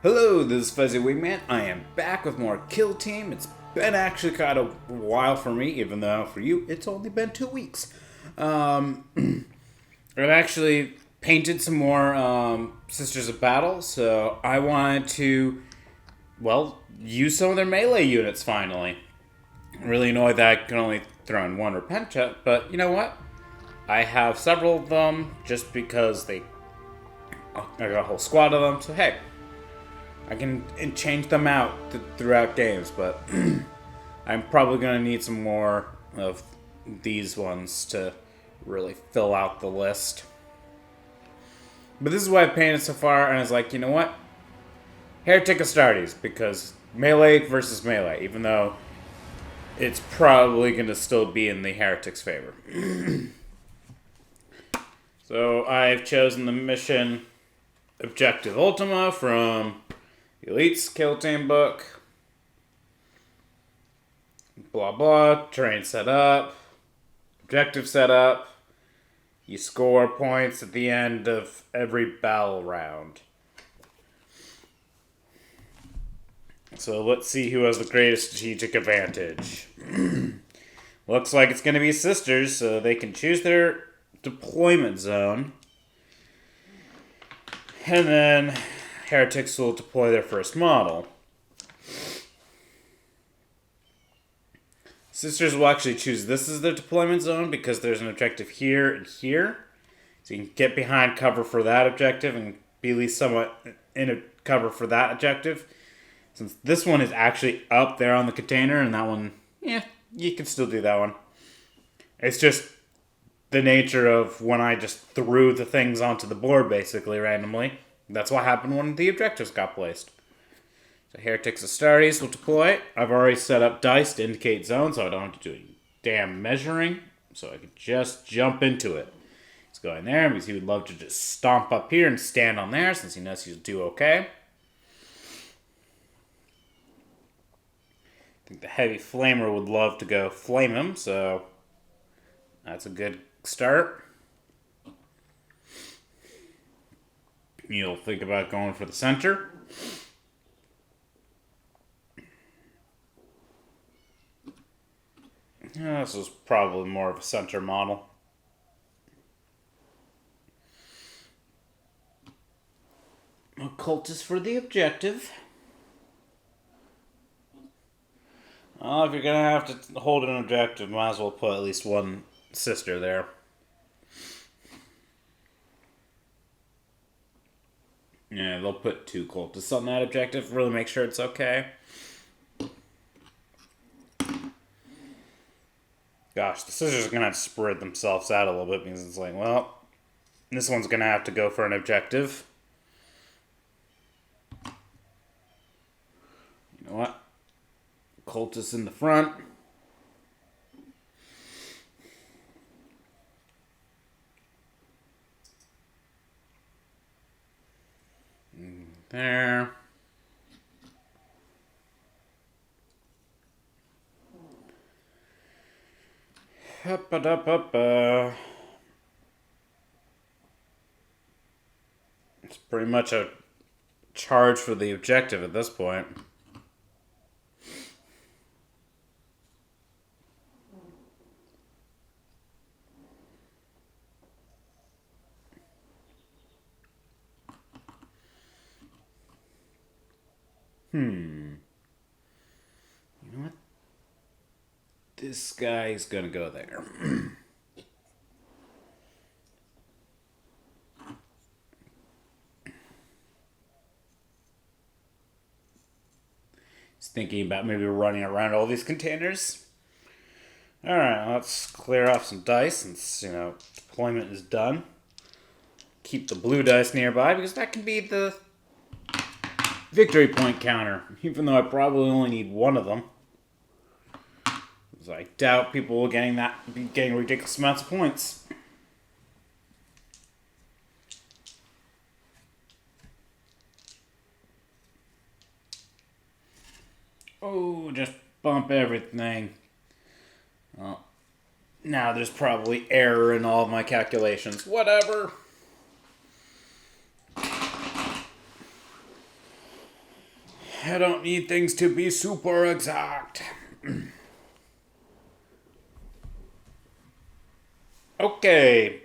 Hello, this is Fuzzy Wingman. I am back with more Kill Team. It's been actually kind of a while for me, even though for you it's only been 2 weeks. I've actually painted some more Sisters of Battle, so I wanted to, use some of their melee units finally. I'm really annoyed that I can only throw in one Repentia, but you know what? I have several of them just because I got a whole squad of them, so hey. I can change them out throughout games, but I'm probably going to need some more of these ones to really fill out the list. But this is what I've painted so far, and I was like, you know what? Heretic Astartes, because melee versus melee, even though it's probably going to still be in the Heretics' favor. So I've chosen the mission Objective Ultima from Elite's Kill Team book. Blah blah. Terrain set up. Objective set up. You score points at the end of every battle round. So let's see who has the greatest strategic advantage. Looks like it's going to be Sisters, so they can choose their deployment zone. And then Heretics will deploy their first model. Sisters will actually choose this as their deployment zone because there's an objective here and here. So you can get behind cover for that objective and be at least somewhat in a cover for that objective. Since this one is actually up there on the container and that one, you can still do that one. It's just the nature of when I just threw the things onto the board basically randomly. That's what happened when the objectives got placed. So Heretics Astartes will deploy. I've already set up dice to indicate zones, so I don't have to do any damn measuring. So I could just jump into it. He's going there because he would love to just stomp up here and stand on there since he knows he'll do okay. I think the Heavy Flamer would love to go flame him, so that's a good start. You'll think about going for the center. This is probably more of a center model. A cultist for the objective. Well, if you're going to have to hold an objective, might as well put at least one sister there. Yeah, they'll put 2 cultists on that objective. Really make sure it's okay. Gosh, the sisters are going to have to spread themselves out a little bit because it's like, well, this one's going to have to go for an objective. You know what? Cultists in the front. There. It's pretty much a charge for the objective at this point. You know what? This guy's gonna go there. He's thinking about maybe running around all these containers. Alright, let's clear off some dice since, deployment is done. Keep the blue dice nearby because that can be the victory point counter, even though I probably only need one of them. Because I doubt people will be getting ridiculous amounts of points. Oh, just bump everything. Well, now there's probably error in all of my calculations. Whatever. I don't need things to be super exact. Okay.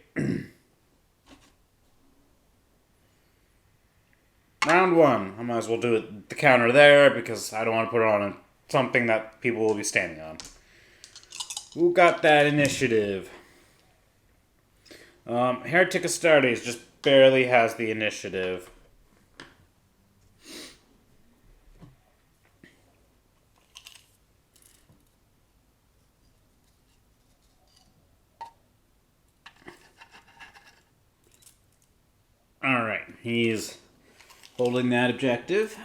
Round one. I might as well do it the counter there because I don't want to put it on something that people will be standing on. Who got that initiative? Heretic Astartes just barely has the initiative. Alright, he's holding that objective.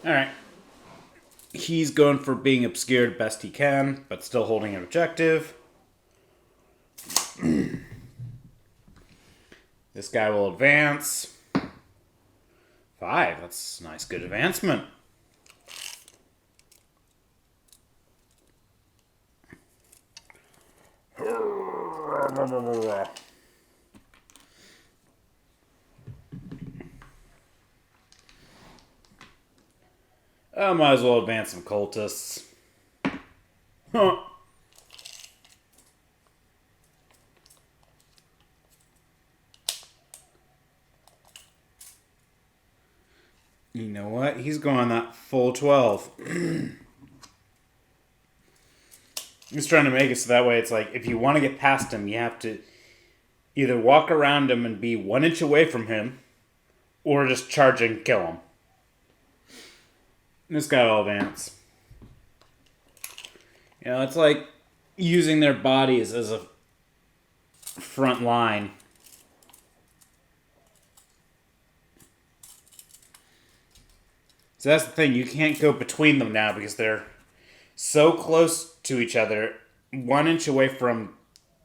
Alright. He's going for being obscured best he can, but still holding an objective. This guy will advance. 5. That's a nice, good advancement. I might as well advance some cultists. Huh. You know what? He's going that full 12. He's trying to make it so that way it's like, if you want to get past him, you have to either walk around him and be 1 inch away from him, or just charge and kill him. This guy will advance. You know, it's like using their bodies as a front line. So that's the thing, you can't go between them now because they're so close to each other. 1 inch away from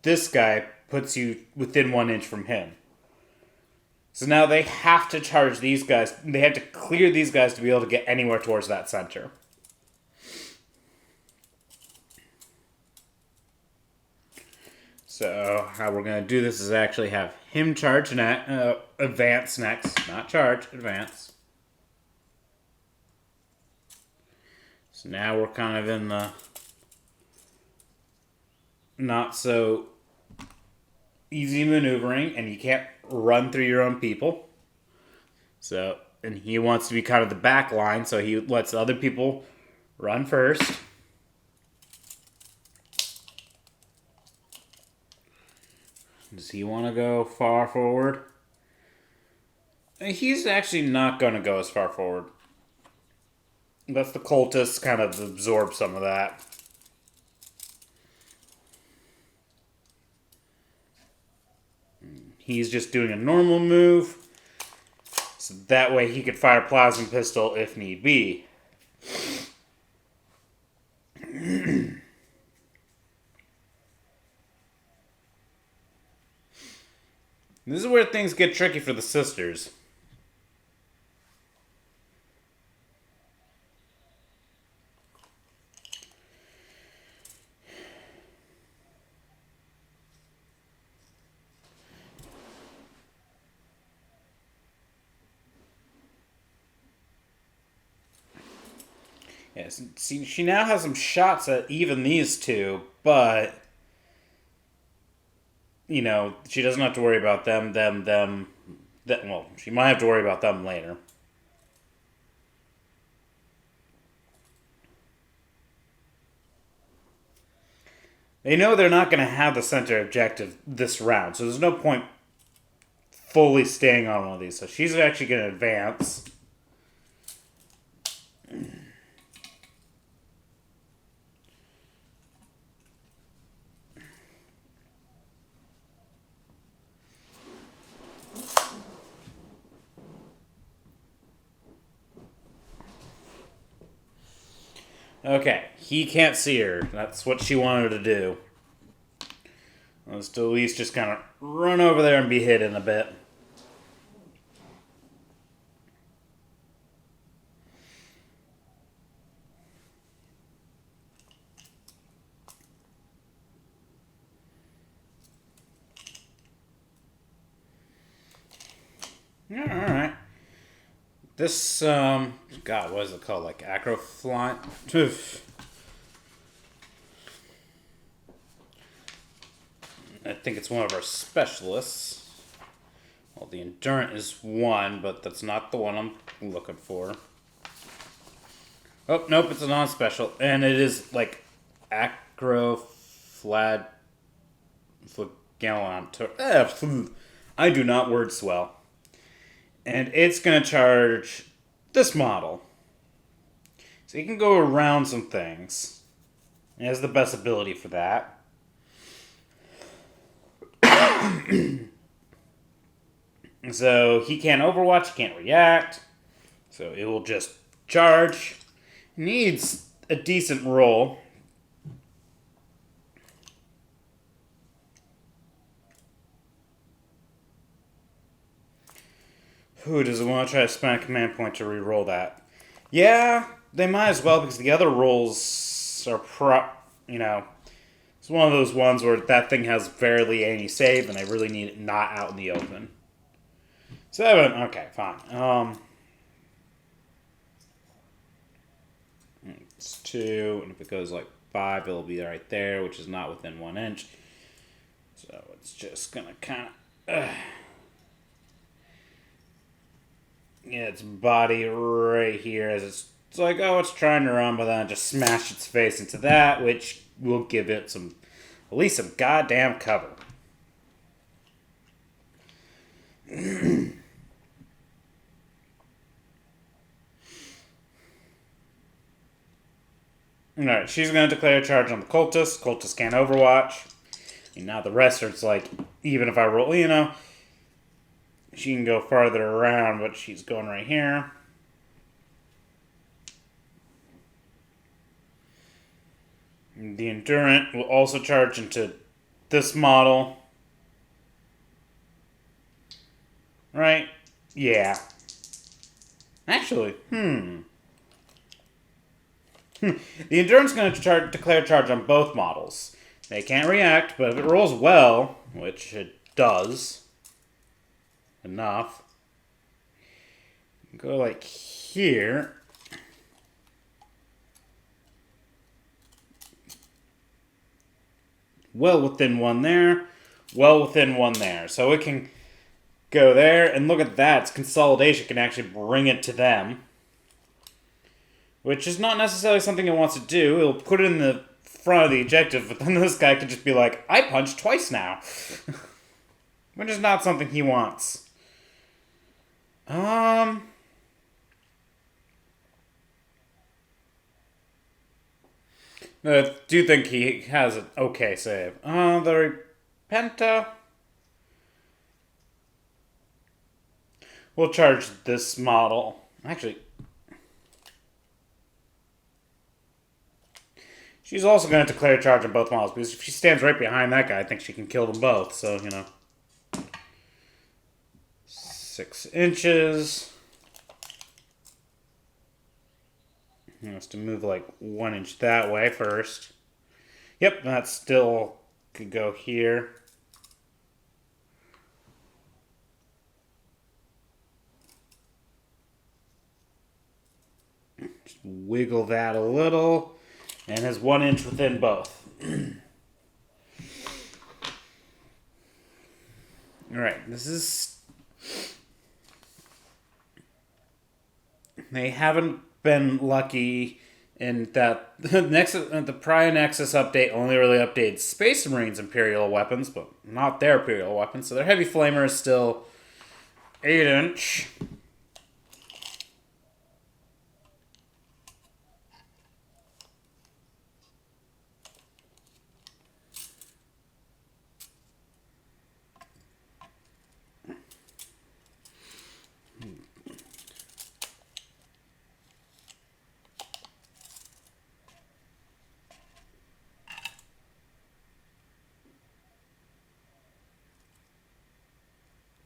this guy puts you within 1 inch from him. So now they have to charge these guys. They have to clear these guys to be able to get anywhere towards that center. So how we're going to do this is actually have him charge and advance next. Not charge, advance. So now we're kind of in the not so easy maneuvering, and you can't run through your own people. So, and he wants to be kind of the back line, so he lets other people run first. Does he want to go far forward? He's actually not going to go as far forward. That's the cultists kind of absorb some of that. He's just doing a normal move. So that way he could fire plasma pistol if need be. This is where things get tricky for the sisters. Yes, see, she now has some shots at even these two, but, you know, she doesn't have to worry about them. Well, she might have to worry about them later. They know they're not going to have the center objective this round, so there's no point fully staying on one of these. So she's actually going to advance. Okay, he can't see her. That's what she wanted to do. Let's at least just kind of run over there and be hidden a bit. Yeah, all right. This, God, what is it called? Like Acro-Flagellant? I think it's one of our specialists. Well, the Endurant is one, but that's not the one I'm looking for. Oh, nope, it's a non-special. And it is, like, Acro-Flagellant. I do not word swell. And it's going to charge this model. So you can go around some things. It has the best ability for that. So he can't overwatch, he can't react. So it will just charge. Needs a decent roll. Who does it want to try to spend a command point to re-roll that? Yeah, they might as well because the other rolls are it's one of those ones where that thing has barely any save and I really need it not out in the open. 7, okay, fine. It's 2, and if it goes like 5, it'll be right there, which is not within 1 inch. So it's just gonna kind of its body right here as it's like, oh, it's trying to run, but then just smash its face into that, which will give it at least some goddamn cover. Alright, she's going to declare a charge on the cultist. Cultist can't overwatch. And now the rest are, it's like, even if I roll, she can go farther around, but she's going right here. The Endurant will also charge into this model. Right? Yeah. Actually, The Endurant's going to declare charge on both models. They can't react, but if it rolls well, which it does, enough, go like here. Well within 1 there, well within 1 there. So it can go there, and look at that. Its consolidation can actually bring it to them. Which is not necessarily something it wants to do. It'll put it in the front of the objective, but then this guy could just be like, I punched twice now. Which is not something he wants. I do think he has an okay save. The Repentia will charge this model. Actually, she's also going to declare charge on both models, because if she stands right behind that guy, I think she can kill them both. So, 6 inches. He has to move like 1 inch that way first. Yep, that still could go here. Just wiggle that a little. And has 1 inch within both. Alright, this is... They haven't been lucky in that the Prior Nexus update only really updates Space Marines' Imperial weapons, but not their Imperial weapons. So their Heavy Flamer is still 8 inch.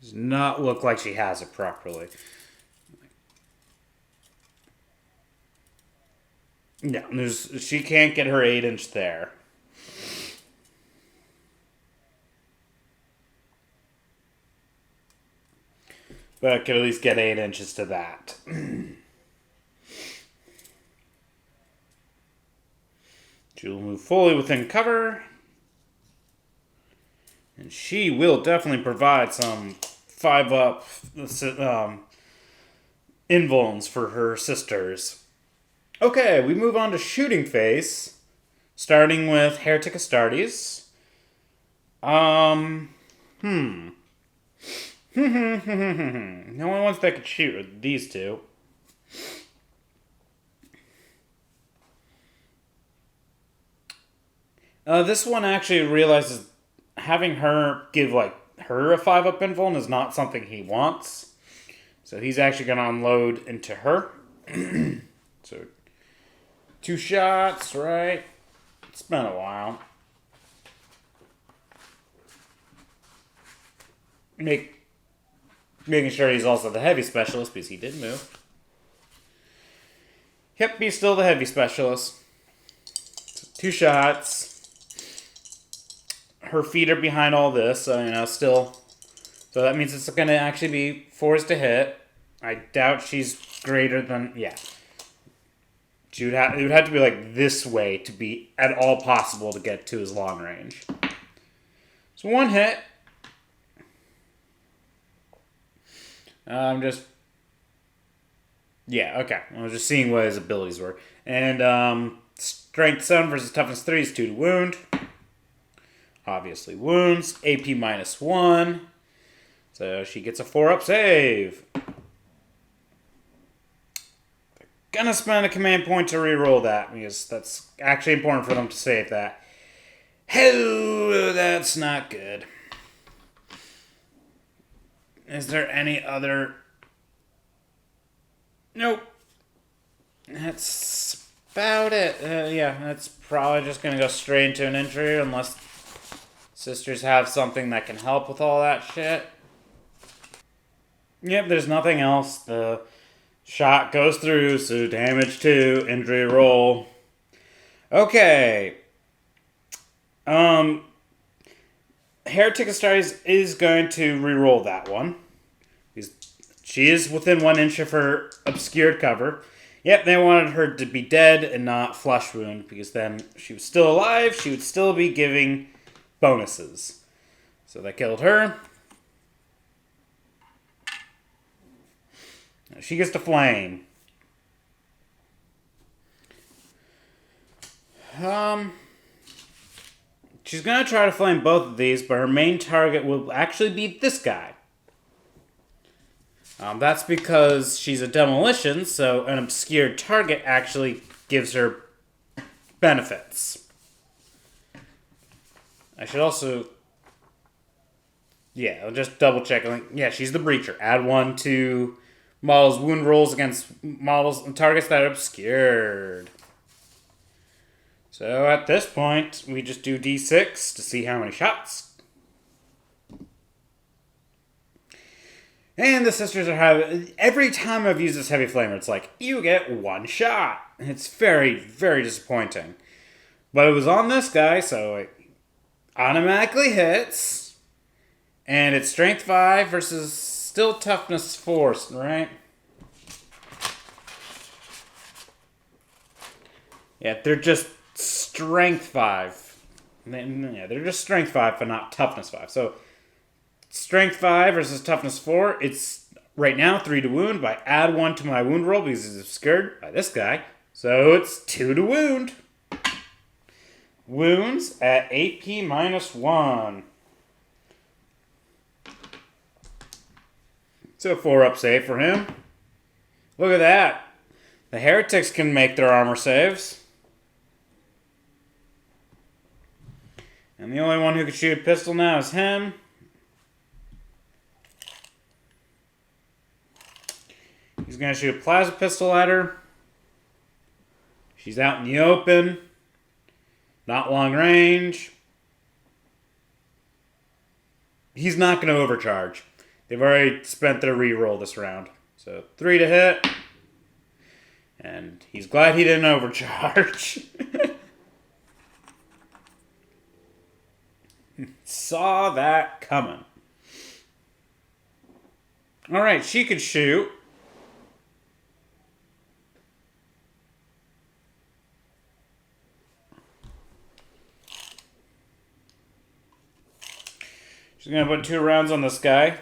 Does not look like she has it properly. No, she can't get her 8 inch there. But could at least get 8 inches to that. She will move fully within cover. And she will definitely provide some 5-up invulns for her sisters. Okay, we move on to shooting phase. Starting with Heretic Astartes. No one wants that could shoot with these two. This one actually realizes having her give her a 5-up invuln is not something he wants. So he's actually going to unload into her. So 2 shots, right? It's been a while. Making sure he's also the heavy specialist because he did move. Yep, he's still the heavy specialist. So 2 shots. Her feet are behind all this, so still. So that means it's going to actually be 4s to hit. I doubt she's greater than it would have to be like this way to be at all possible to get to his long range. So 1 hit. Okay. I was just seeing what his abilities were. And strength 7 versus toughness 3 is 2 to wound. Obviously wounds. AP -1. So she gets a 4-up save. Gonna spend a command point to reroll that because that's actually important for them to save that. Oh, that's not good. Is there any other? Nope. That's about it. That's probably just gonna go straight into an injury unless sisters have something that can help with all that shit. Yep, there's nothing else. The shot goes through, so damage 2, injury roll. Okay. Heretic Astartes is going to reroll that one. She is within 1 inch of her obscured cover. Yep, they wanted her to be dead and not flesh wound, because then if she was still alive, she would still be giving bonuses. So they killed her. She gets to flame. She's going to try to flame both of these, but her main target will actually be this guy. That's because she's a demolition, so an obscured target actually gives her benefits. I should also... I'll just double check. She's the breacher. Add 1 to models' wound rolls against models and targets that are obscured. So at this point, we just do D6 to see how many shots. And the sisters are having... Every time I've used this heavy flamer, it's like, you get 1 shot. It's very, very disappointing. But it was on this guy, so it automatically hits. And it's strength 5 versus still toughness 4, right? Yeah, they're just strength 5. Yeah, they're just strength 5, but not toughness 5. So, strength 5 versus toughness 4. It's right now 3 to wound, but I add 1 to my wound roll because it's obscured by this guy. So, it's 2 to wound. Wounds at AP -1. So, 4-up save for him. Look at that. The Heretics can make their armor saves. And the only one who can shoot a pistol now is him. He's going to shoot a plasma pistol at her. She's out in the open. Not long range. He's not going to overcharge. They've already spent their reroll this round. So 3 to hit. And he's glad he didn't overcharge. Saw that coming. Alright, she could shoot. She's going to put 2 rounds on this guy.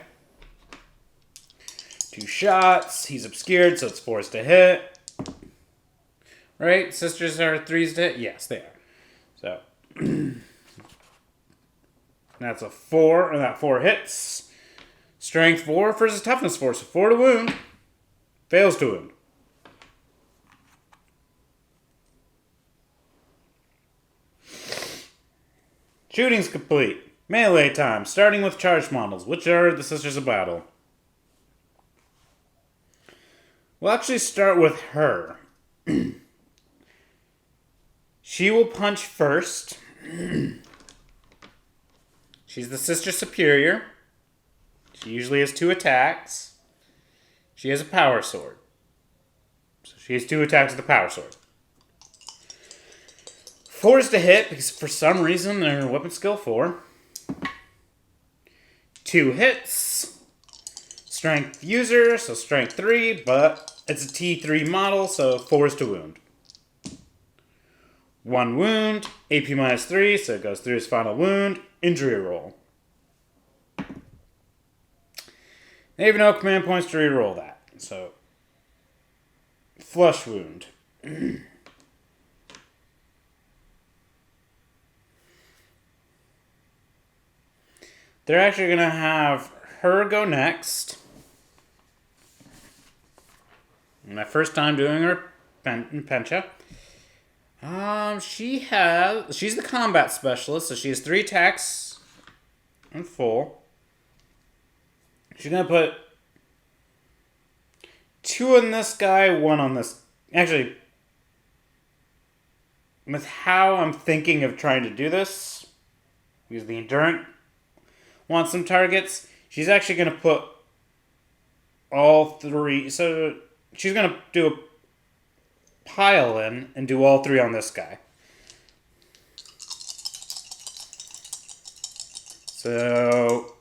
2 shots. He's obscured, so it's 4s to hit. Right? Sisters are 3s to hit? Yes, they are. So, that's a 4, and that 4 hits. Strength 4 versus toughness 4, so 4 to wound. Fails to wound. Shooting's complete. Melee time, starting with charged models, which are the Sisters of Battle. We'll actually start with her. She will punch first. She's the Sister Superior. She usually has 2 attacks. She has a power sword. So she has 2 attacks with the power sword. 4s to hit, because for some reason they're weapon skill 4. 2 hits. Strength user, so strength 3, but it's a T3 model, so 4s to wound. 1 wound, AP -3, so it goes through his final wound. Injury roll. They have no command points to reroll that, so flush wound. They're actually going to have her go next. My first time doing her Repentia. She's the combat specialist, so she has 3 attacks in full. She's going to put 2 on this guy, 1 on this. Actually, with how I'm thinking of trying to do this, because the Endurant wants some targets, she's actually going to put all 3. So she's going to do a pile in and do all 3 on this guy. So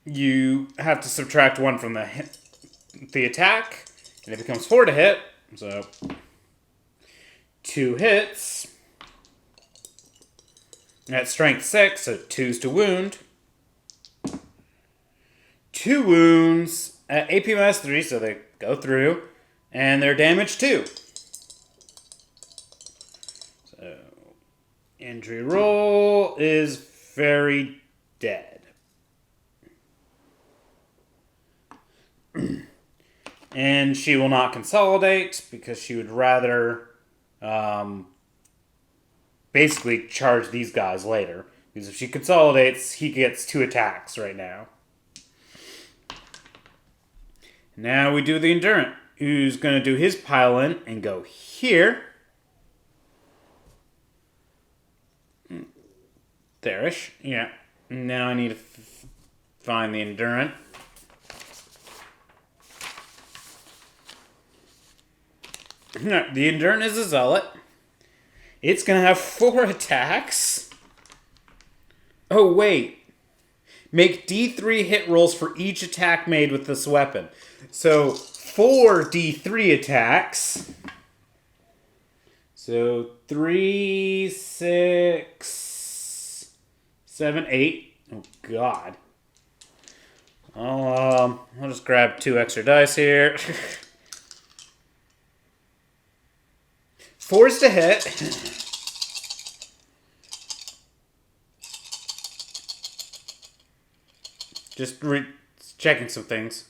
you have to subtract 1 from the attack, and it becomes 4 to hit. So 2 hits. That's strength 6, so 2s to wound. 2 wounds at AP -3, so they go through, and they're damaged 2. So, injury roll is very dead. And she will not consolidate because she would rather basically charge these guys later. Because if she consolidates, he gets 2 attacks right now. Now we do the Endurant, who's going to do his pile in and go here. There-ish. Yeah. Now I need to find the Endurant. The Endurant is a Zealot. It's going to have 4 attacks. Oh, wait. Make D3 hit rolls for each attack made with this weapon. So, 4 D3 attacks. So, 3, 6, 7, 8. Oh, God. I'll just grab 2 extra dice here. 4s to hit. Just checking some things.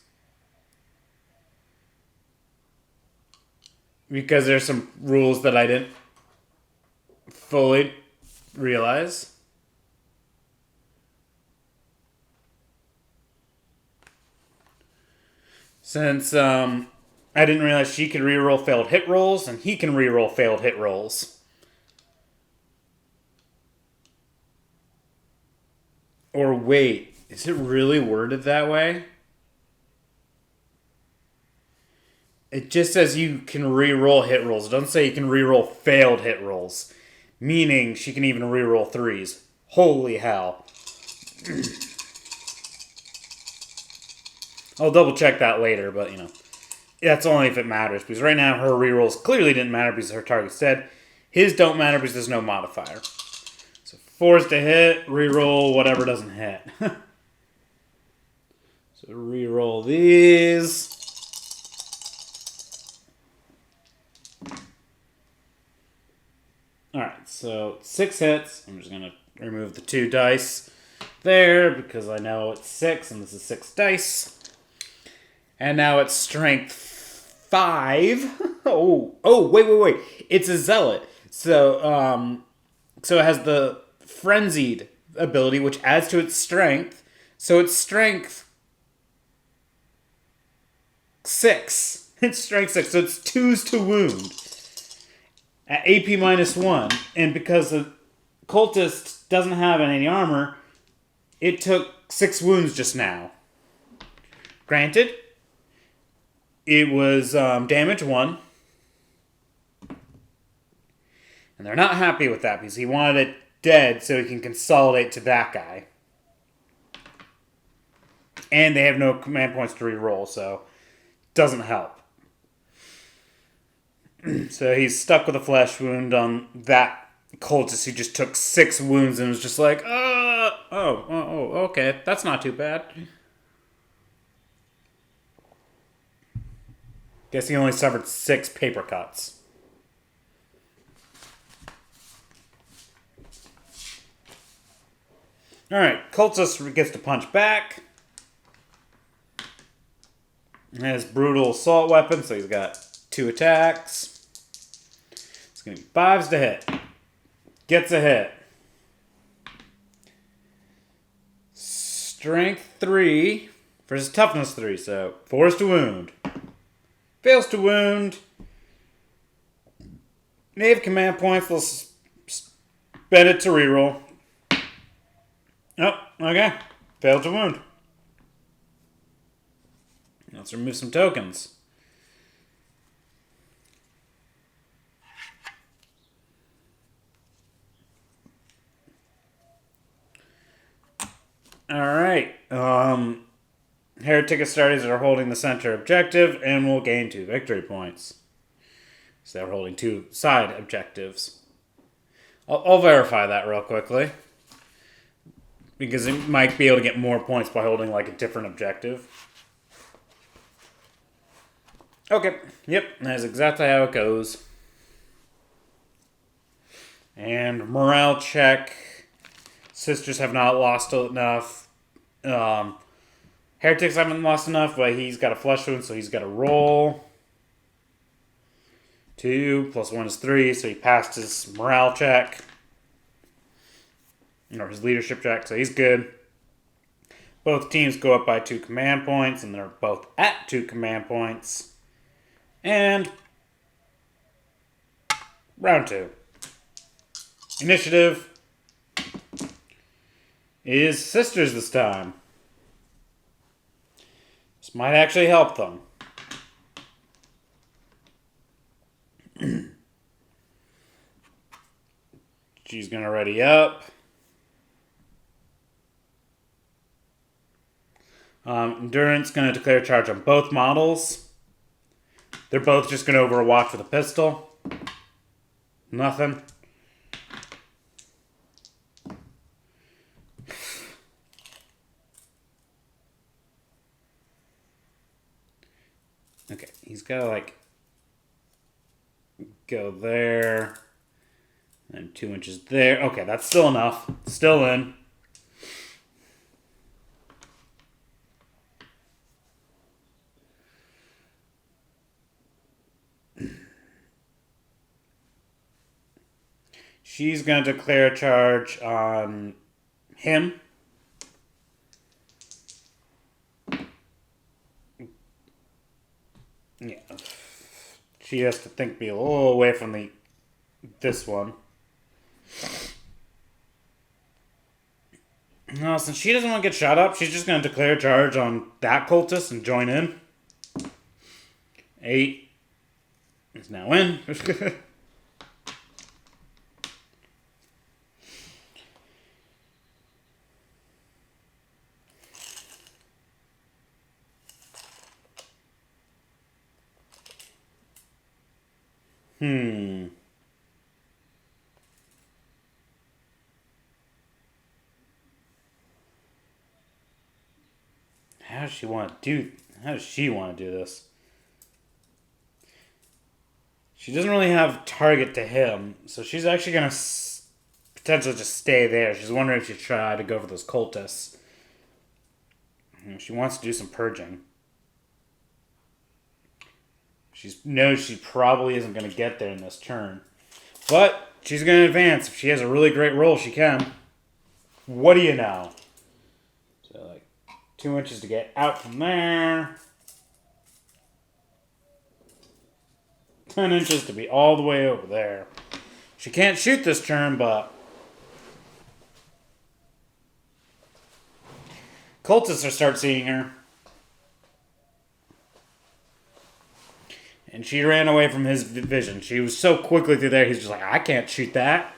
Because there's some rules that I didn't fully realize. Since I didn't realize she could reroll failed hit rolls, and he can reroll failed hit rolls. Or wait, is it really worded that way? It just says you can reroll hit rolls. It doesn't say you can reroll failed hit rolls. Meaning she can even reroll 3s. Holy hell. I'll double check that later, but, you know, that's only if it matters. Because right now, her rerolls clearly didn't matter because her target's dead. His don't matter because there's no modifier. So 4's to hit, reroll whatever doesn't hit. So reroll these. Alright, so 6 hits. I'm just going to remove the 2 dice there because I know it's 6 and this is 6 dice. And now it's strength 5. Wait. It's a Zealot. So it has the Frenzied ability, which adds to its strength. So it's strength 6. It's strength 6. So it's 2s to wound. At AP -1. And because the cultist doesn't have any armor, it took 6 wounds just now. Granted, it was damage 1. And they're not happy with that because he wanted it dead so he can consolidate to that guy. And they have no command points to reroll, so it doesn't help. So he's stuck with a flesh wound on that cultist who just took 6 wounds and was just like, okay, that's not too bad. Guess he only suffered 6 paper cuts. Alright, cultist gets to punch back. He has brutal assault weapon, so he's got 2 attacks. It's going to be 5s to hit. Gets a hit. Strength 3 versus toughness 3, so 4's to wound. Fails to wound. They have command points. Let's spend it to reroll. Oh, okay. Failed to wound. Let's remove some tokens. Alright. Heretics Astartes are holding the center objective and will gain 2 victory points. So they're holding 2 side objectives. I'll verify that real quickly. Because it might be able to get more points by holding like a different objective. Okay, yep, that's exactly how it goes. And morale check. Sisters have not lost enough. Heretics haven't lost enough, but he's got a flesh wound, so he's got to roll. 2 plus 1 is 3, so he passed his morale check. Or his leadership check, so he's good. Both teams go up by 2 command points, and they're both at 2 command points. And round 2. Initiative is sisters this time. This might actually help them. She's going to ready up. Endurant's going to declare charge on both models. They're both just going to overwatch with a pistol. Nothing. Okay, he's got to like go there. And 2 inches there. Okay, that's still enough. Still in. She's going to declare charge on him. Yeah. She has to think be a little away from this one. No, since she doesn't want to get shot up, she's just going to declare charge on that cultist and join in. 8 is now in. How does she want to do this? She doesn't really have target to him, so she's actually going to potentially just stay there. She's wondering if she should try to go for those cultists. She wants to do some purging. She knows she probably isn't going to get there in this turn. But she's going to advance. If she has a really great roll, she can. What do you know? So, like, 2 inches to get out from there. 10 inches to be all the way over there. She can't shoot this turn, but cultists are start seeing her. And she ran away from his vision. She was so quickly through there, he's just like, I can't shoot that.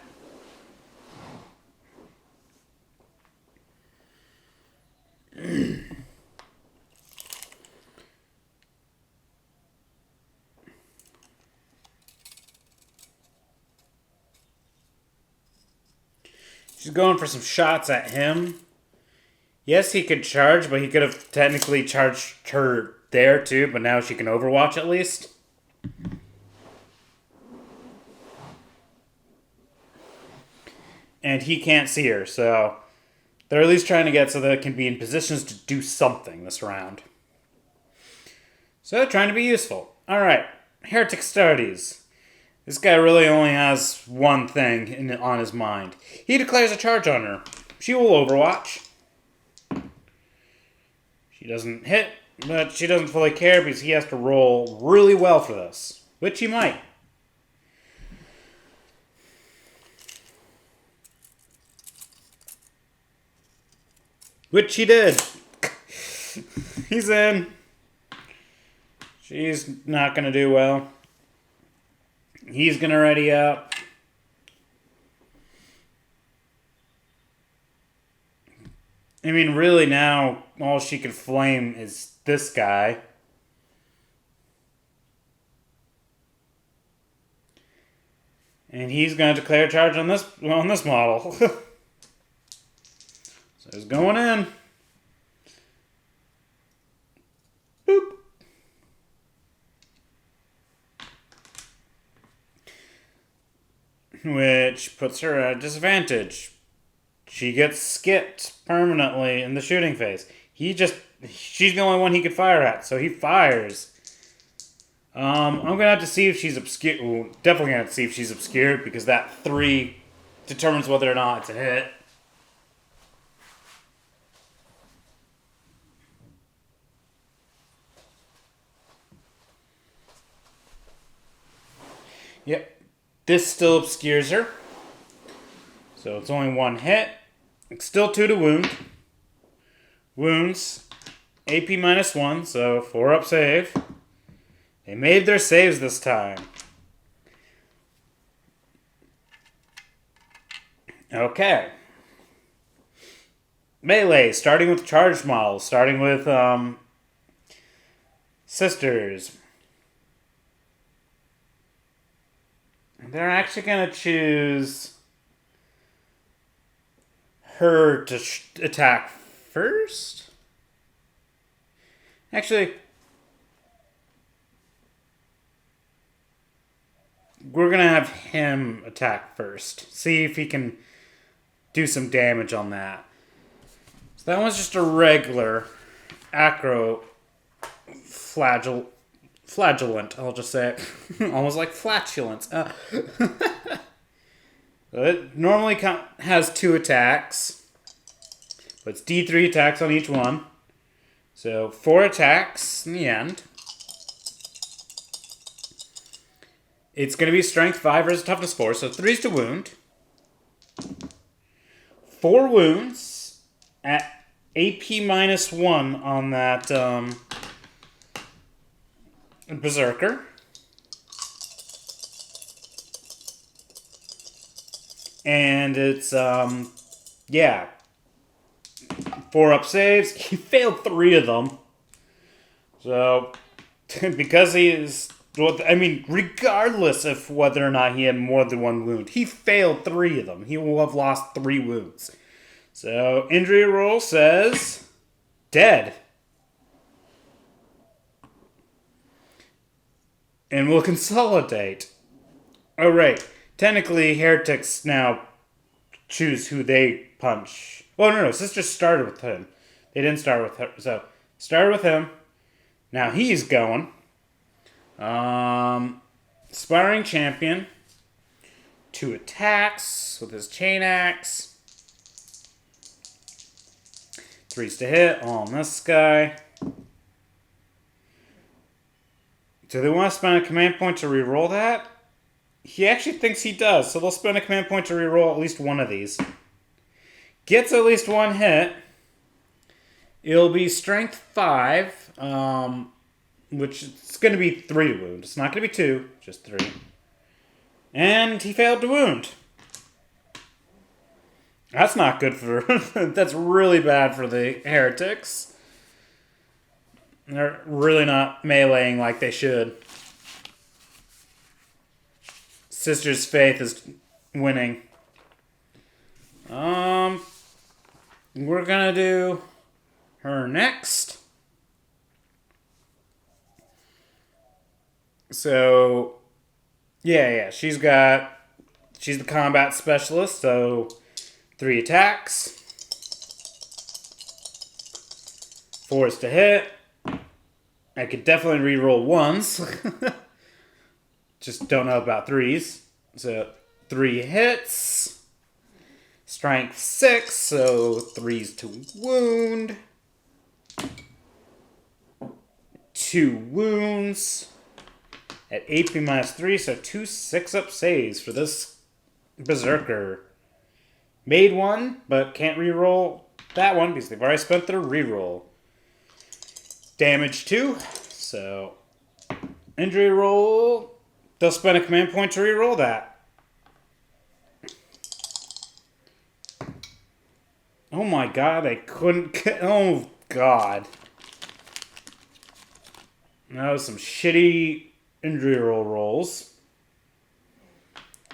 She's going for some shots at him. Yes, he could charge, but he could have technically charged her there too, but now she can overwatch at least. And he can't see her, so they're at least trying to get so that it can be in positions to do something this round. So, trying to be useful. Alright, Heretic Starties. This guy really only has one thing on his mind. He declares a charge on her. She will overwatch. She doesn't hit, but she doesn't fully care because he has to roll really well for this. Which he might. Which he did. He's in. She's not going to do well. He's going to ready up. I mean, really now, all she could flame is this guy. And he's going to declare charge on this model. So he's going in. Boop. Which puts her at a disadvantage. She gets skipped permanently in the shooting phase. She's the only one he could fire at, so he fires. I'm gonna have to see if she's obscured. Well, definitely gonna have to see if she's obscured because that 3 determines whether or not it's a hit. Yep. This still obscures her. So it's only 1 hit. It's still 2 to wound. Wounds. AP -1, so 4 up save. They made their saves this time. Okay. Melee, starting with charged models, starting with sisters. They're actually going to choose her to attack first? Actually, we're going to have him attack first. See if he can do some damage on that. So that one's just a regular Acro-Flagellant, I'll just say it. Almost like flatulence. It normally has 2 attacks, but it's D3 attacks on each one. So 4 attacks in the end. It's going to be strength 5 versus toughness 4, so 3's to wound. 4 wounds at AP -1 on that Berserker. And it's, 4 up saves. He failed 3 of them. So, because he is Well, I mean, regardless of whether or not he had more than one wound, he failed 3 of them. He will have lost 3 wounds. So, injury roll says dead. And we'll consolidate. Oh, right. Technically, heretics now choose who they punch. Well, no. Sisters started with him. They didn't start with her. So, started with him. Now he's going. Sparring champion. 2 attacks with his chainaxe. 3s to hit on this guy. Do they want to spend a command point to reroll that? He actually thinks he does, so they'll spend a command point to reroll at least one of these. Gets at least 1 hit. It'll be strength 5, which is going to be 3 to wound. It's not going to be 2, just 3. And he failed to wound. That's not good for... That's really bad for the heretics. They're really not meleeing like they should. Sister's Faith is winning. We're gonna do her next. So, yeah, she's the combat specialist, so 3 attacks. 4s to hit. I could definitely reroll 1s. Just don't know about 3s. So 3 hits. Strength 6, so 3s to wound. 2 wounds. At AP minus 3, so 2 6-up saves for this Berserker. Made 1, but can't reroll that one because they've already spent their reroll. Damage 2, so injury roll. They'll spend a command point to reroll that. Oh my god, I couldn't get... Oh god. That was some shitty injury roll rolls.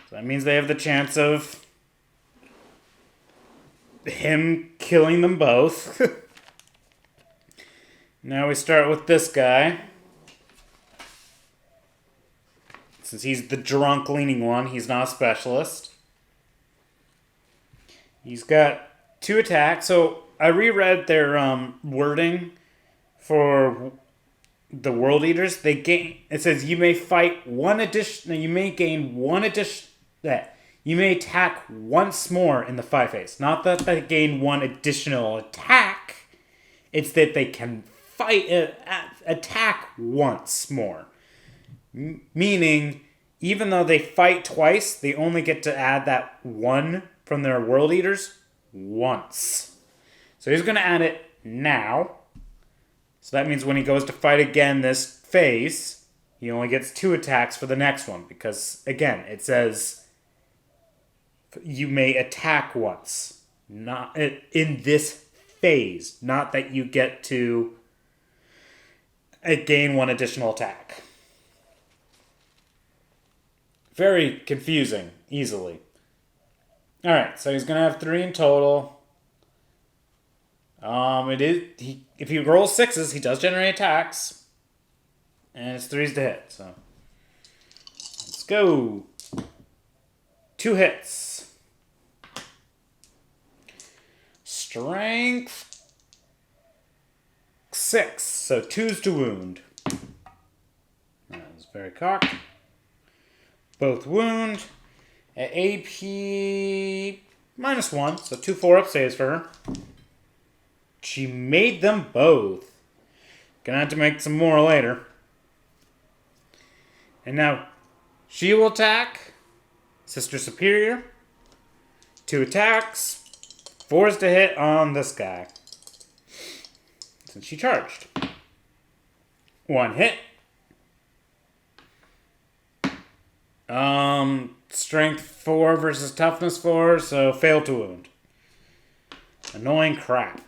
So that means they have the chance of him killing them both. Now we start with this guy. Since he's the drunk leaning one, he's not a specialist. He's got 2 attacks. So I reread their wording for the World Eaters. They gain. It says you may fight 1 addition. You may gain 1 addition. That you may attack once more in the 5 phase. Not that they gain 1 additional attack. It's that they can attack once more. Meaning, even though they fight twice, they only get to add that 1 from their World Eaters once. So he's going to add it now. So that means when he goes to fight again this phase, he only gets 2 attacks for the next one. Because, again, it says you may attack once. Not in this phase. Not that you get to gain 1 additional attack. Very confusing, easily. Alright, so he's going to have 3 in total. If he rolls 6s, he does generate attacks. And it's 3s to hit, so. Let's go. 2 hits. Strength 6, so 2s to wound. That was very cocked. Both wound. At AP minus 1, so 2 4-up saves for her. She made them both. Gonna have to make some more later. And now, she will attack Sister Superior. 2 attacks. 4s to hit on this guy. Since she charged. 1 hit. Strength 4 versus toughness 4, so fail to wound. Annoying crap.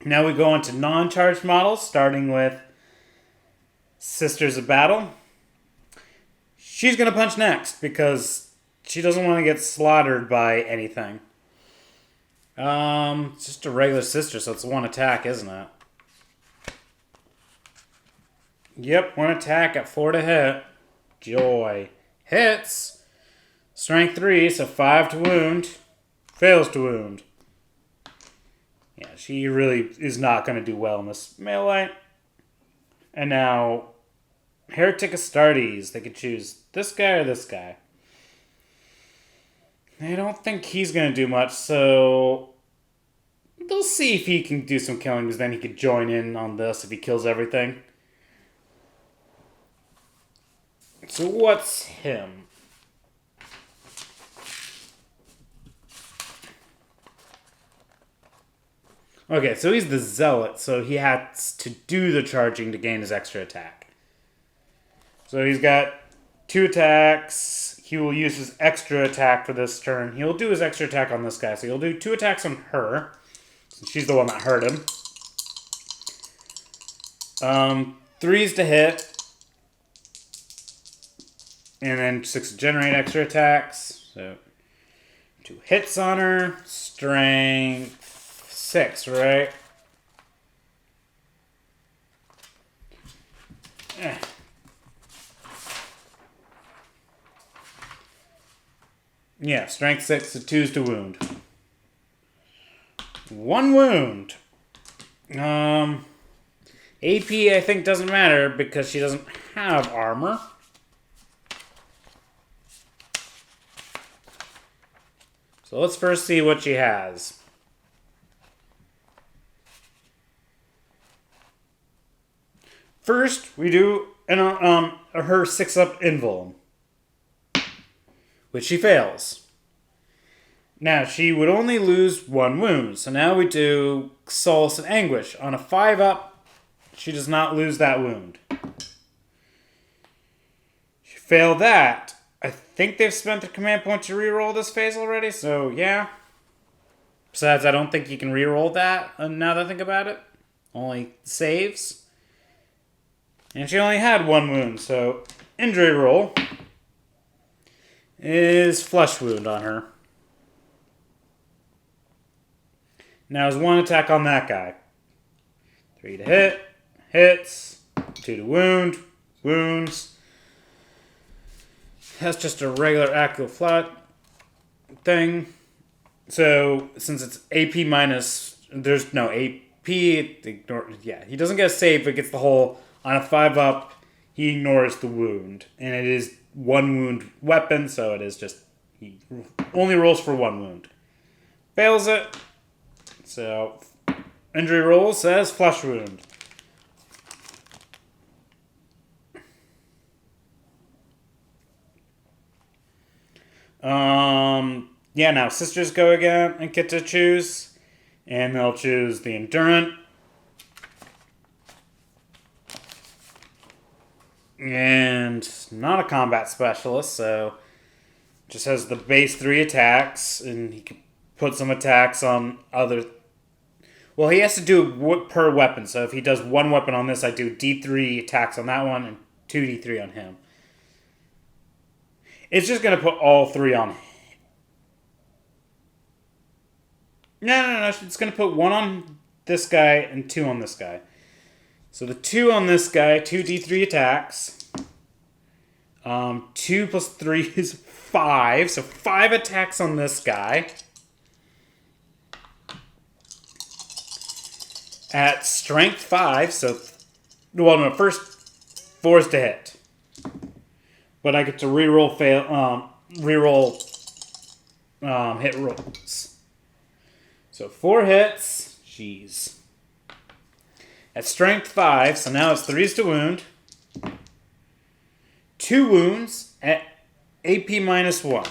Now we go into non-charged models, starting with Sisters of Battle. She's going to punch next because she doesn't want to get slaughtered by anything. It's just a regular sister, so it's one attack, isn't it? Yep, one attack at 4 to hit. Joy. Hits. Strength 3, so 5 to wound. Fails to wound. Yeah, she really is not going to do well in this melee. And now, Heretic Astartes. They could choose this guy or this guy. I don't think he's going to do much, so they'll see if he can do some killing, because then he could join in on this if he kills everything. So what's him? Okay, so he's the Zealot, so he has to do the charging to gain his extra attack. So he's got 2 attacks. He will use his extra attack for this turn. He'll do his extra attack on this guy, so he'll do 2 attacks on her. Since she's the one that hurt him. 3s to hit. And then 6 to generate extra attacks. So 2 hits on her. Strength 6, right? Yeah, strength 6, so 2s to wound. 1 wound. AP I think doesn't matter because she doesn't have armor. So let's first see what she has. First, we do her 6-up invuln, which she fails. Now, she would only lose 1 wound, so now we do Solace and Anguish. On a 5-up, she does not lose that wound. She failed that. I think they've spent the command point to reroll this phase already, so yeah. Besides, I don't think you can reroll that, now that I think about it. Only saves. And she only had 1 wound, so injury roll is flesh wound on her. Now is 1 attack on that guy. 3 to hit, hits, 2 to wound, wounds. That's just a regular Acro-Flagellant thing. So, since it's AP minus, there's no AP, yeah, he doesn't get a save, but gets the whole, on a 5-up, he ignores the wound. And it is 1 wound weapon, so it is just, he only rolls for 1 wound. Fails it, so injury roll says flesh wound. Yeah, now sisters go again and get to choose. And they'll choose the Endurant. And not a combat specialist, so just has the base 3 attacks. And he can put some attacks on other... Well, he has to do per weapon. So if he does 1 weapon on this, I do D3 attacks on that one and 2D3 on him. It's just going to put all 3 on him. No. It's going to put 1 on this guy and 2 on this guy. So the 2 on this guy, 2d3 attacks. 2 plus 3 is 5. So 5 attacks on this guy. At strength 5. So, well, no, first 4 is to hit. But I get to reroll hit rolls. So 4 hits. Jeez. At strength 5, so now it's 3s to wound. 2 wounds at AP minus 1.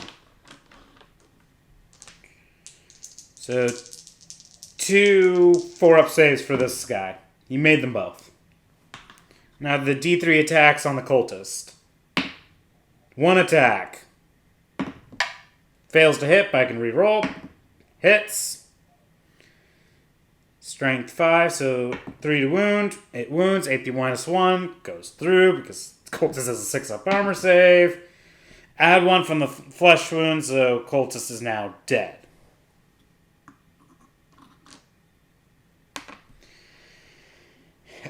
So 2 4-up saves for this guy. He made them both. Now the D3 attacks on the cultist. 1 attack. Fails to hit, but I can reroll. Hits. Strength 5, so 3 to wound. It wounds, AP -1, goes through because cultist has a 6-up armor save. Add 1 from the flesh wound, so cultist is now dead.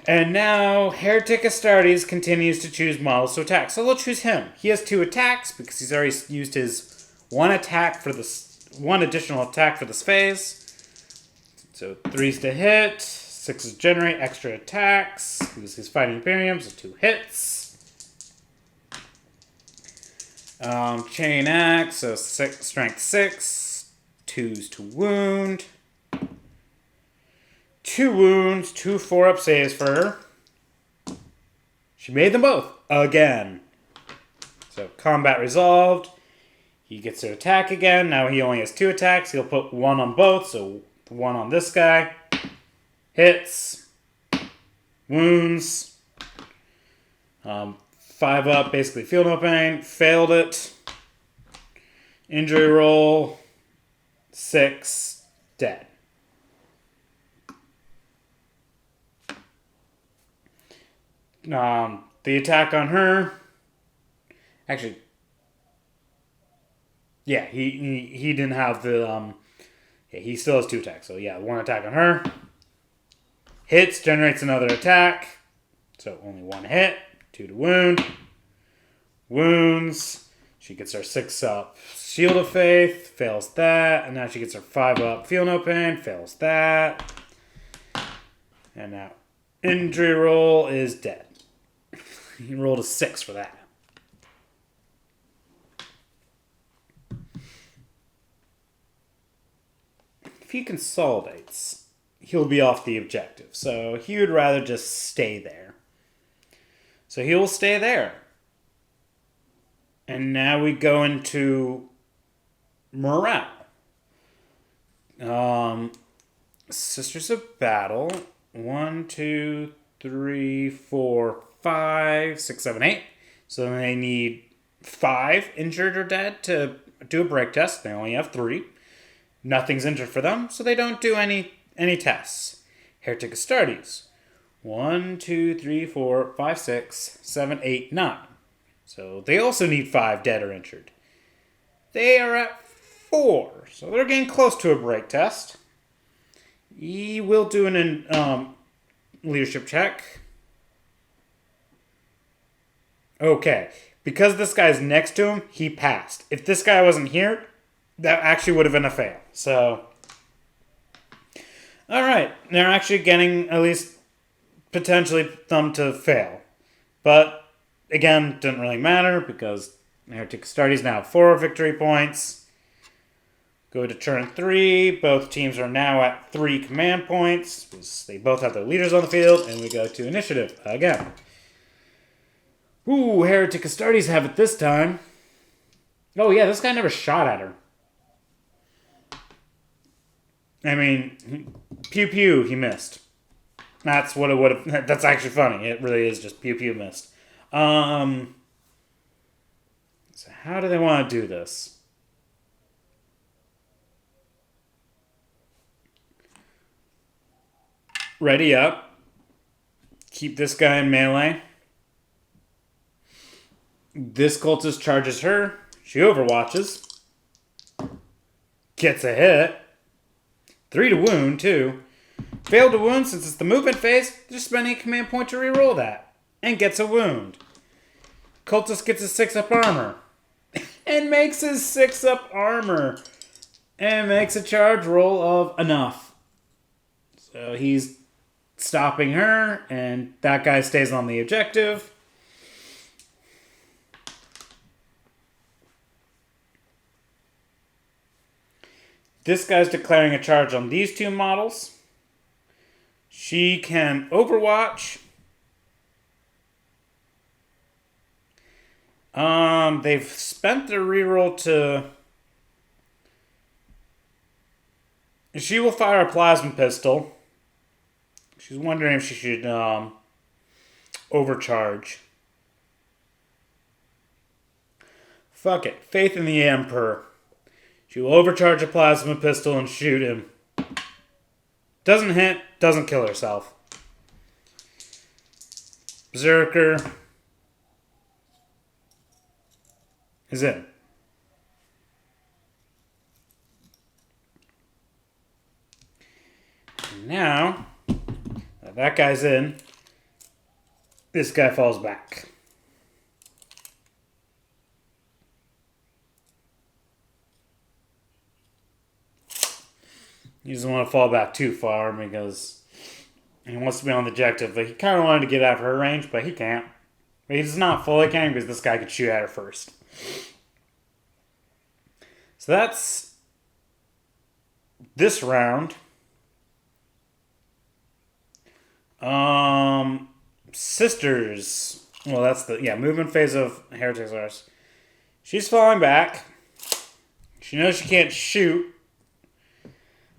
And now, Heretic Astartes continues to choose models to attack. So we'll choose him. He has 2 attacks because he's already used his 1 additional attack for this phase. So 3's to hit, 6's generate extra attacks. Because he's fighting Imperium, so 2 hits. Chainaxe, so strength 6, 2's to wound. 2 wounds, 2 4-up saves for her. She made them both again. So combat resolved. He gets to attack again. Now he only has 2 attacks. He'll put 1 on both, so 1 on this guy. Hits. Wounds. 5 up, basically feel no pain. Failed it. Injury roll. 6. Dead. The attack on her. Actually, yeah, he didn't have the yeah, he still has 2 attacks. So yeah, 1 attack on her. Hits, generates another attack. So only 1 hit. 2 to wound. Wounds. She gets her 6-up Shield of Faith. Fails that. And now she gets her 5-up Feel No Pain. Fails that. And now injury roll is dead. He rolled a 6 for that. If he consolidates, he'll be off the objective. So he would rather just stay there. So he will stay there. And now we go into morale. Sisters of Battle. 1, 2, 3, 4, 5, 6, 7, 8. So they need 5 injured or dead to do a break test. They only have 3. Nothing's injured for them, so they don't do any tests. Heretic Astartes. 1, 2, 3, 4, 5, 6, 7, 8, 9. So they also need 5 dead or injured. They are at 4, so they're getting close to a break test. He will do an leadership check. Okay, because this guy's next to him, he passed. If this guy wasn't here, that actually would have been a fail. So, alright, they're actually getting at least potentially them to fail. But, again, didn't really matter because Heretic Astartes now have 4 victory points. Go to turn 3. Both teams are now at 3 command points. They both have their leaders on the field, and we go to initiative again. Ooh, Heretic Astartes have it this time. Oh yeah, this guy never shot at her. I mean, pew pew, he missed. That's what it would have. That's actually funny. It really is just pew pew missed. So how do they want to do this? Ready up. Keep this guy in melee. This cultist charges her. She overwatches. Gets a hit. 3 to wound, too. Failed to wound since it's the movement phase. Just spending a command point to reroll that. And gets a wound. Cultist gets his 6-up armor. And makes his 6-up armor. And makes a charge roll of enough. So he's stopping her. And that guy stays on the objective. This guy's declaring a charge on these 2 models. She can overwatch. They've spent their reroll to... She will fire a plasma pistol. She's wondering if she should overcharge. Fuck it. Faith in the Emperor. She will overcharge a plasma pistol and shoot him. Doesn't hit, doesn't kill herself. Berserker is in. Now, that guy's in, this guy falls back. He doesn't want to fall back too far because he wants to be on the objective. But he kind of wanted to get out of her range, but he can't. But he's not fully can because this guy could shoot at her first. So that's this round. Sisters. Well, that's the movement phase of Heretics. She's falling back. She knows she can't shoot.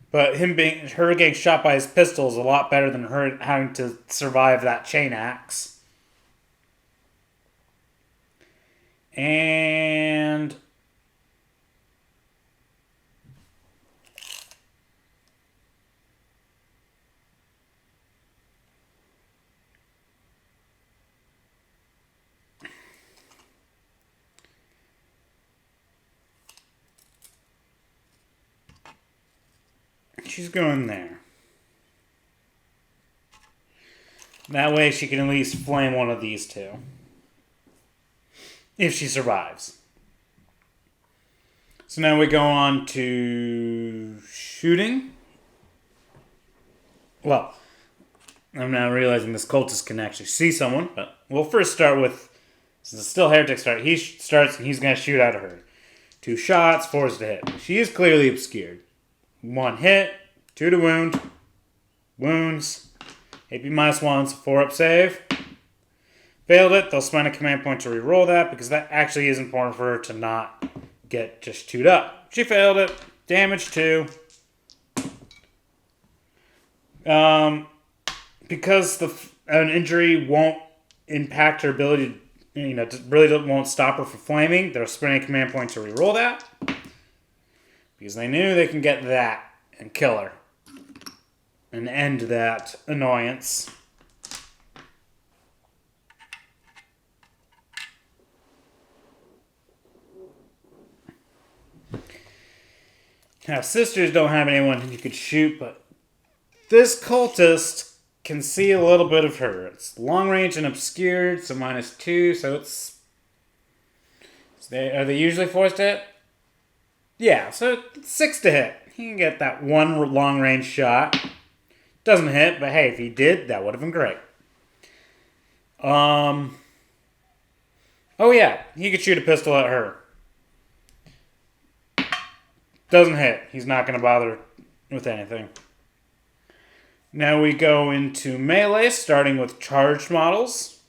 But her getting shot by his pistol is a lot better than her having to survive that chainaxe. And she's going there. That way she can at least flame one of these two. If she survives. So now we go on to shooting. Well, I'm now realizing this cultist can actually see someone. But we'll first start with, since it's still Heretic start, he starts and he's going to shoot at her. 2 shots, 4s to hit. She is clearly obscured. 1 hit, 2 to wound. Wounds. AP -1, 4 up save. Failed it. They'll spend a command point to reroll that because that actually is important for her to not get just 2'd up. She failed it. Damage 2. Because an injury won't impact her ability, really won't stop her from flaming, they'll spend a command point to reroll that. Because they knew they can get that and kill her. And end that annoyance. Now, sisters don't have anyone you could shoot, but this cultist can see a little bit of her. It's long range and obscured, so -2, so it's... Are they usually forced to hit? Yeah, so it's 6 to hit. He can get that 1 long range shot. Doesn't hit, but hey, if he did, that would have been great. Oh yeah, he could shoot a pistol at her. Doesn't hit. He's not going to bother with anything. Now we go into melee, starting with charged models,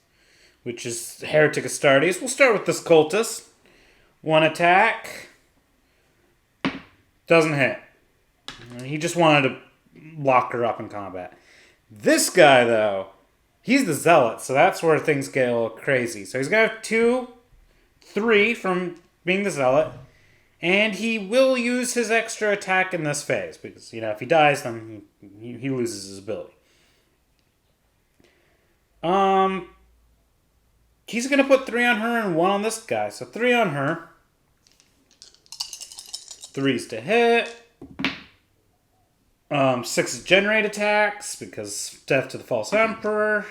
which is Heretic Astartes. We'll start with this cultist. 1 attack. Doesn't hit. He just wanted to lock her up in combat. This guy, though, he's the Zealot, so that's where things get a little crazy. So he's going to have 2, 3 from being the Zealot. And he will use his extra attack in this phase. Because, if he dies, then he loses his ability. He's going to put 3 on her and 1 on this guy. So 3 on her. 3's to hit. 6 generate attacks. Because death to the False Emperor.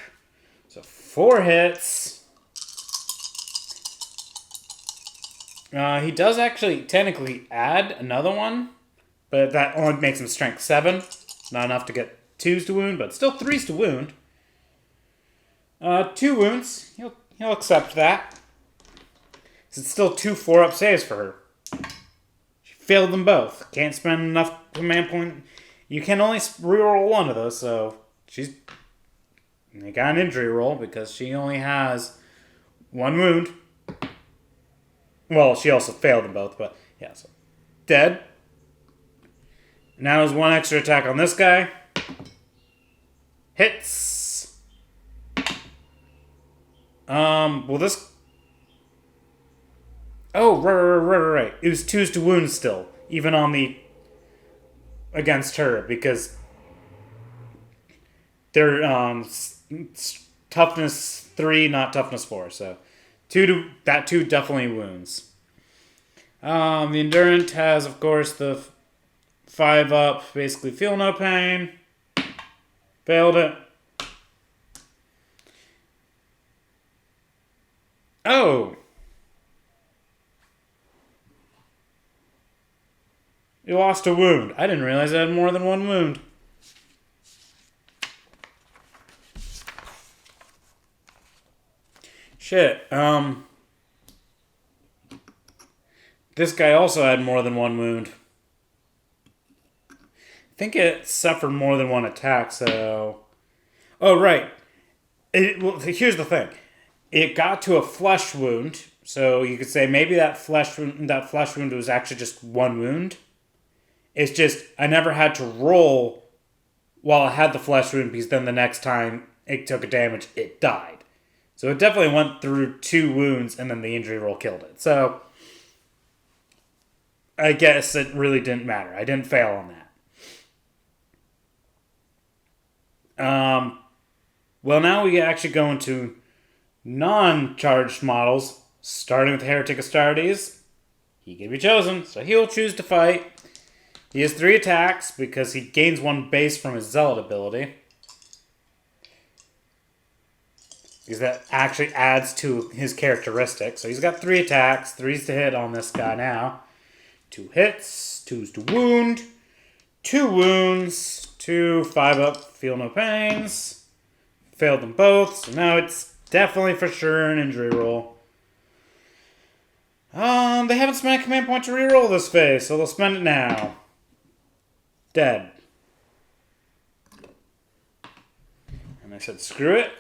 So 4 hits. He does actually technically add another one, but that only makes him strength 7. Not enough to get 2s to wound, but still 3s to wound. 2 wounds. He'll accept that. It's still 2 4-up saves for her. She failed them both. Can't spend enough command point. You can only reroll 1 of those, so they got an injury roll because she only has 1 wound. Well, she also failed them both, but yeah, so dead. Now there's 1 extra attack on this guy. Hits. Well, this... Oh, right. It was 2s to wound still, even on the... against her, because they're toughness 3, not toughness 4. So 2 definitely wounds. The Endurant has, of course, the 5 up, basically feel no pain. Failed it. Oh! You lost a wound. I didn't realize I had more than 1 wound. Shit. This guy also had more than 1 wound. I think it suffered more than 1 attack, so... Oh, right. Well, here's the thing. It got to a flesh wound, so you could say maybe that flesh wound was actually just 1 wound. It's just, I never had to roll while I had the flesh wound, because then the next time it took a damage, it died. So it definitely went through 2 wounds, and then the injury roll killed it. So, I guess it really didn't matter. I didn't fail on that. Well, now we actually go into non-charged models, starting with Heretic Astartes. He can be chosen, so he will choose to fight. He has 3 attacks because he gains 1 base from his Zealot ability. Because that actually adds to his characteristic. So he's got 3 attacks, 3's to hit on this guy now. 2 hits, 2's to wound, 2 wounds, 2 5 up, feel no pains. Failed them both, so now it's definitely for sure an injury roll. They haven't spent a command point to reroll this phase, so they'll spend it now. Dead. And I said, screw it.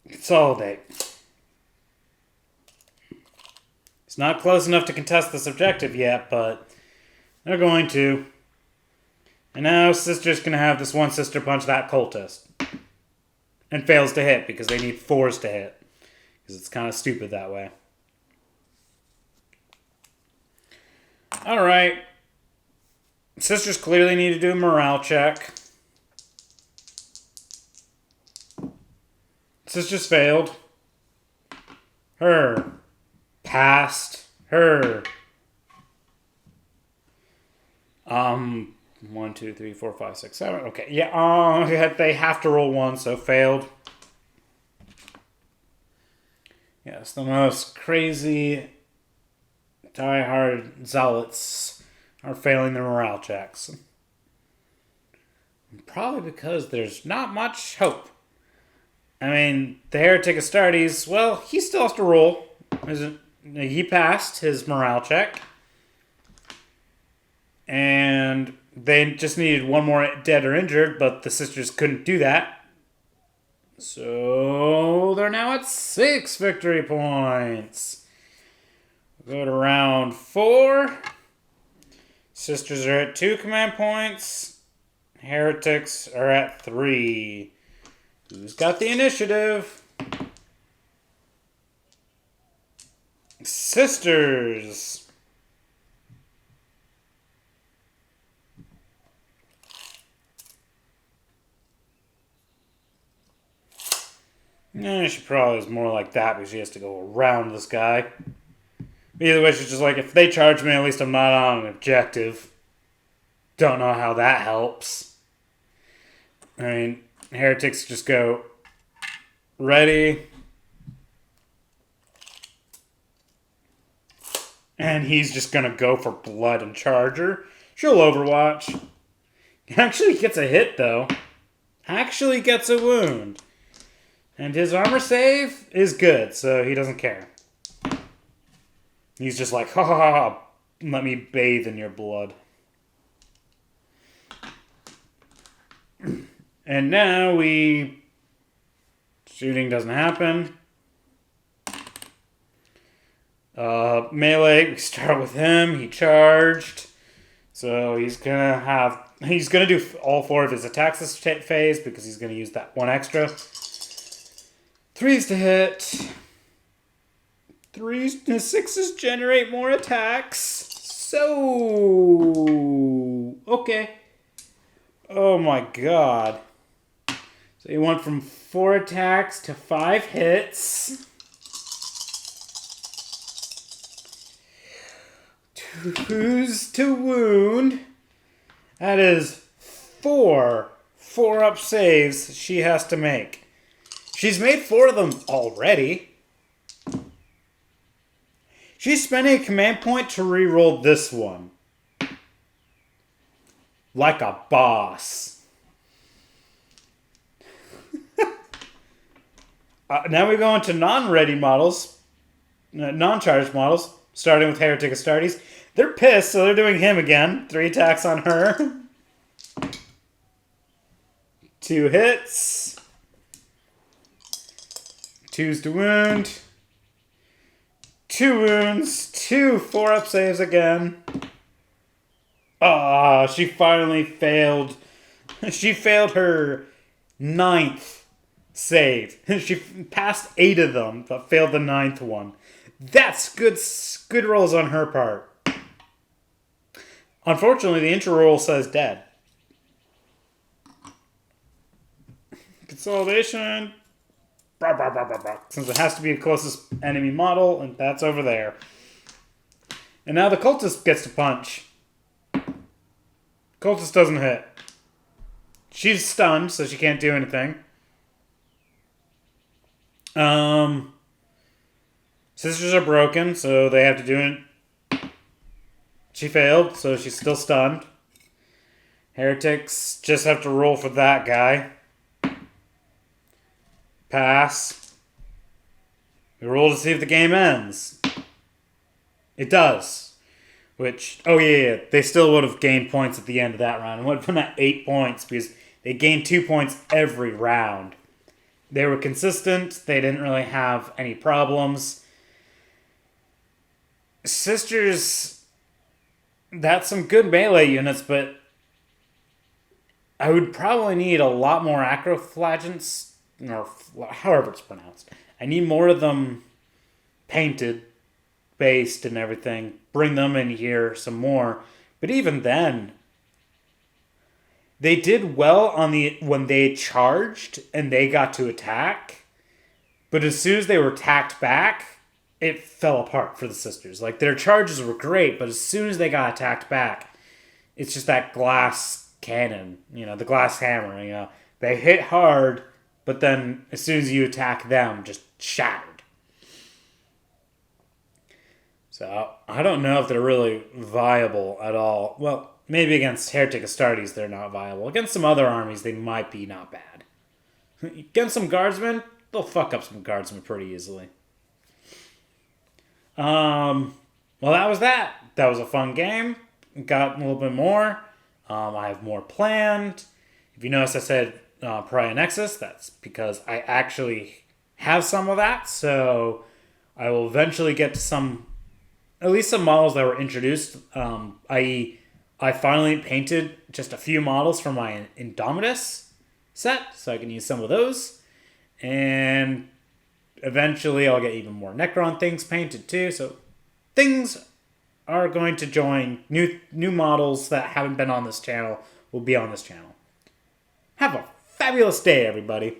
Consolidate. It's not close enough to contest this objective yet, but they're going to. And now Sister's going to have this one sister punch that cultist. And fails to hit because they need 4s to hit. Because it's kind of stupid that way. Alright. Sisters clearly need to do a morale check. Sisters failed. Her. Passed. Her. 1, 2, 3, 4, 5, 6, 7. Okay, yeah, they have to roll 1, so failed. Yes, the most crazy die-hard zealots are failing their morale checks. Probably because there's not much hope. I mean, the Heretic Astartes, well, he still has to roll. He passed his morale check. And they just needed 1 more dead or injured, but the sisters couldn't do that. So they're now at 6 victory points. We'll go to round 4. Sisters are at 2 command points. Heretics are at 3. Who's got the initiative? Sisters. She probably is more like that because she has to go around this guy. Either way, she's just like, if they charge me, at least I'm not on an objective. Don't know how that helps. I mean, Heretics just go, ready. And he's just going to go for blood and charge her. She'll overwatch. Actually gets a hit, though. Actually gets a wound. And his armor save is good, so he doesn't care. He's just like, ha ha ha ha, let me bathe in your blood. And now shooting doesn't happen. Melee, we start with him, he charged. So he's gonna do all 4 of his attacks this phase because he's gonna use that 1 extra. 3's to hit. 3's to 6's generate more attacks. So, okay. Oh my god. So he went from 4 attacks to 5 hits. 2s to wound. That is 4 4-up saves she has to make. She's made 4 of them already. She's spending a command point to reroll this one. Like a boss. Now we go into non-ready models. Non-charged models. Starting with Heretic Astartes. They're pissed, so they're doing him again. 3 attacks on her. 2 hits. 2s to wound. 2 wounds. 2 4-up saves again. Ah, she finally failed. She failed her 9th save. She passed 8 of them, but failed the 9th one. That's good rolls on her part. Unfortunately, the intro roll says dead. Consolidation. Since it has to be the closest enemy model, and that's over there. And now the cultist gets to punch. Cultist doesn't hit. She's stunned, so she can't do anything. Sisters are broken, so they have to do it. She failed, so she's still stunned. Heretics just have to roll for that guy. Pass. We roll to see if the game ends. It does. Which, oh yeah, they still would have gained points at the end of that round. It would have been at 8 points because they gained 2 points every round. They were consistent. They didn't really have any problems. Sisters, that's some good melee units, but I would probably need a lot more Acro-Flagellants, or however it's pronounced. I need more of them painted, based, and everything. Bring them in here some more. But even then, they did well on when they charged and they got to attack. But as soon as they were attacked back, it fell apart for the sisters. Like, their charges were great, but as soon as they got attacked back, it's just that glass cannon, the glass hammer, They hit hard, but then as soon as you attack them, just shattered. So, I don't know if they're really viable at all. Well, maybe against Heretic Astartes, they're not viable. Against some other armies, they might be not bad. Against some guardsmen, they'll fuck up some guardsmen pretty easily. Well, that was that. That was a fun game. Got a little bit more. I have more planned. If you notice, I said Pariah Nexus. That's because I actually have some of that. So I will eventually get to at least some models that were introduced. I finally painted just a few models for my Indomitus set, so I can use some of those. And eventually I'll get even more Necron things painted too. So things are going to join. New models that haven't been on this channel will be on this channel. Have a fabulous day, everybody.